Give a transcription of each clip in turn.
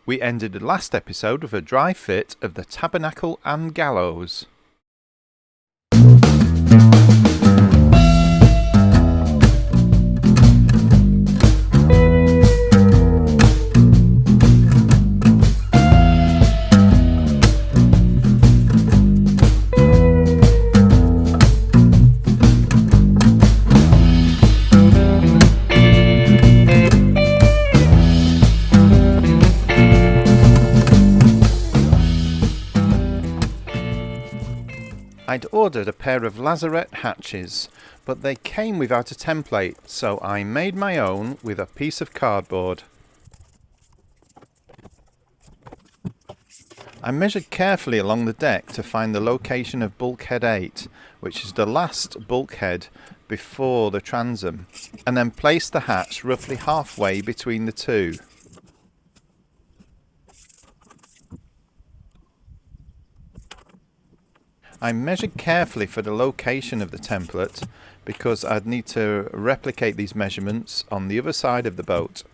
We ended the last episode with a dry fit of the tabernacle and gallows. I'd ordered a pair of Lazarette hatches, but they came without a template, so I made my own with a piece of cardboard. I measured carefully along the deck to find the location of bulkhead 8, which is the last bulkhead before the transom, and then placed the hatch roughly halfway between the two. I measured carefully for the location of the template because I'd need to replicate these measurements on the other side of the boat.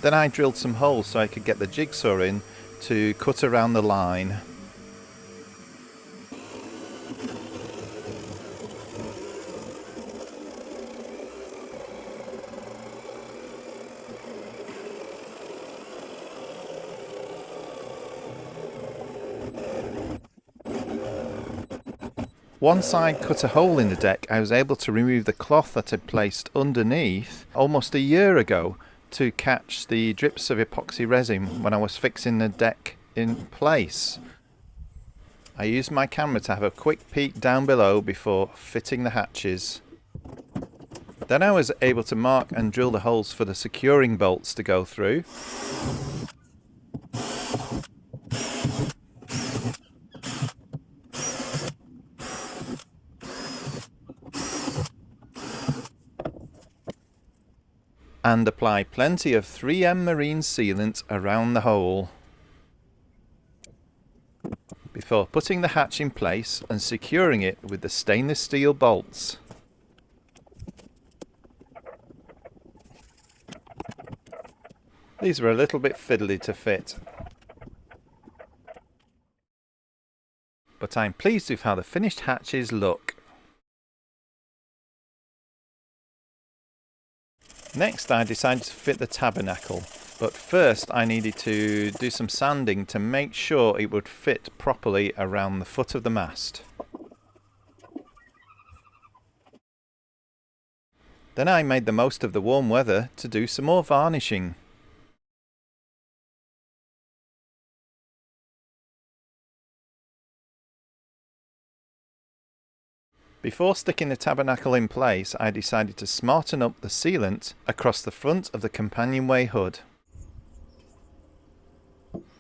Then I drilled some holes so I could get the jigsaw in to cut around the line. Once I'd cut a hole in the deck, I was able to remove the cloth that I'd placed underneath almost a year ago to catch the drips of epoxy resin when I was fixing the deck in place. I used my camera to have a quick peek down below before fitting the hatches. Then I was able to mark and drill the holes for the securing bolts to go through. And apply plenty of 3M marine sealant around the hole before putting the hatch in place and securing it with the stainless steel bolts. These were a little bit fiddly to fit, but I'm pleased with how the finished hatches look. Next I decided to fit the tabernacle, but first I needed to do some sanding to make sure it would fit properly around the foot of the mast. Then I made the most of the warm weather to do some more varnishing. Before sticking the tabernacle in place, I decided to smarten up the sealant across the front of the companionway hood.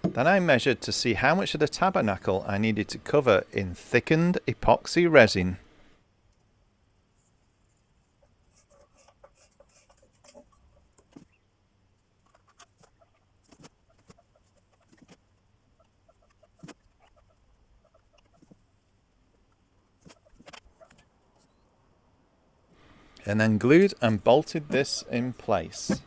Then I measured to see how much of the tabernacle I needed to cover in thickened epoxy resin. And then glued and bolted this in place.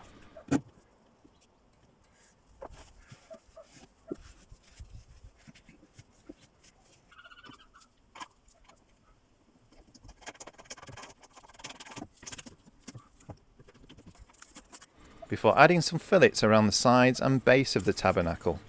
Before adding some fillets around the sides and base of the tabernacle.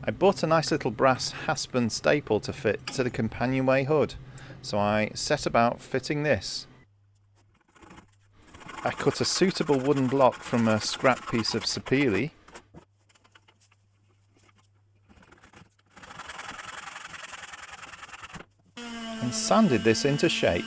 I bought a nice little brass haspen staple to fit to the companionway hood, so I set about fitting this. I cut a suitable wooden block from a scrap piece of sapele and sanded this into shape.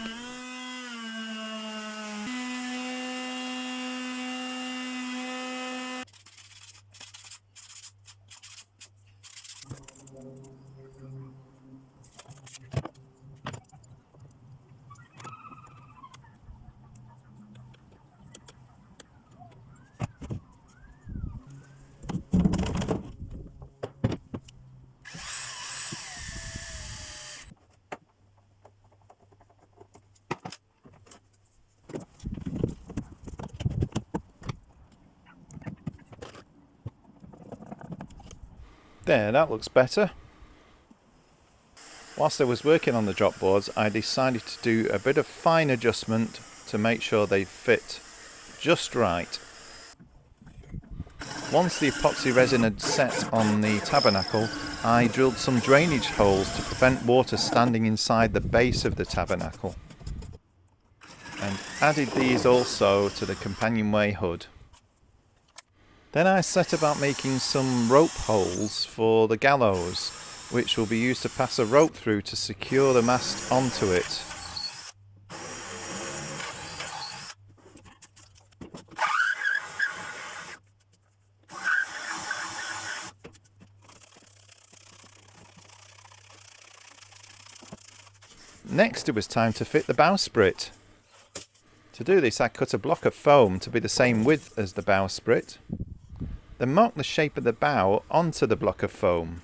There, that looks better. Whilst I was working on the drop boards, I decided to do a bit of fine adjustment to make sure they fit just right. Once the epoxy resin had set on the tabernacle, I drilled some drainage holes to prevent water standing inside the base of the tabernacle, and added these also to the companionway hood. Then I set about making some rope holes for the gallows, which will be used to pass a rope through to secure the mast onto it. Next it was time to fit the bowsprit. To do this I cut a block of foam to be the same width as the bowsprit, then marked the shape of the bow onto the block of foam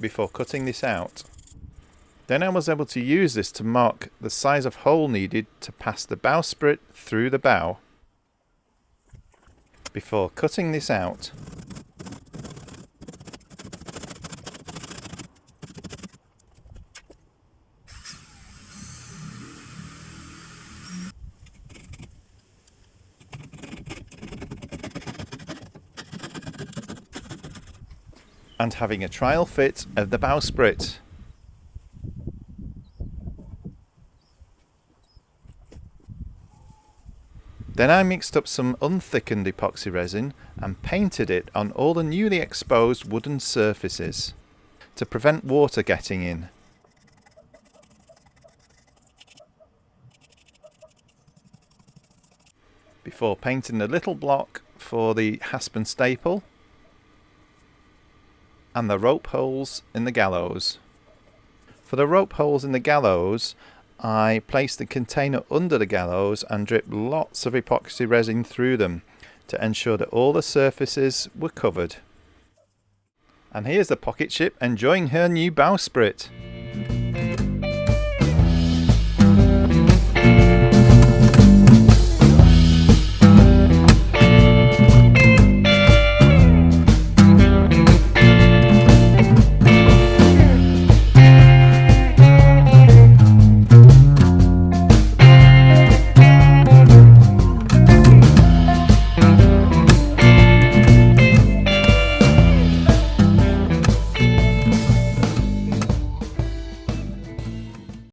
before cutting this out. Then I was able to use this to mark the size of hole needed to pass the bowsprit through the bow before cutting this out. And having a trial fit of the bowsprit. Then I mixed up some unthickened epoxy resin and painted it on all the newly exposed wooden surfaces to prevent water getting in. Before painting the little block for the hasp and staple and the rope holes in the gallows. For the rope holes in the gallows, I placed the container under the gallows and dripped lots of epoxy resin through them to ensure that all the surfaces were covered. And here's the Pocketship enjoying her new bowsprit.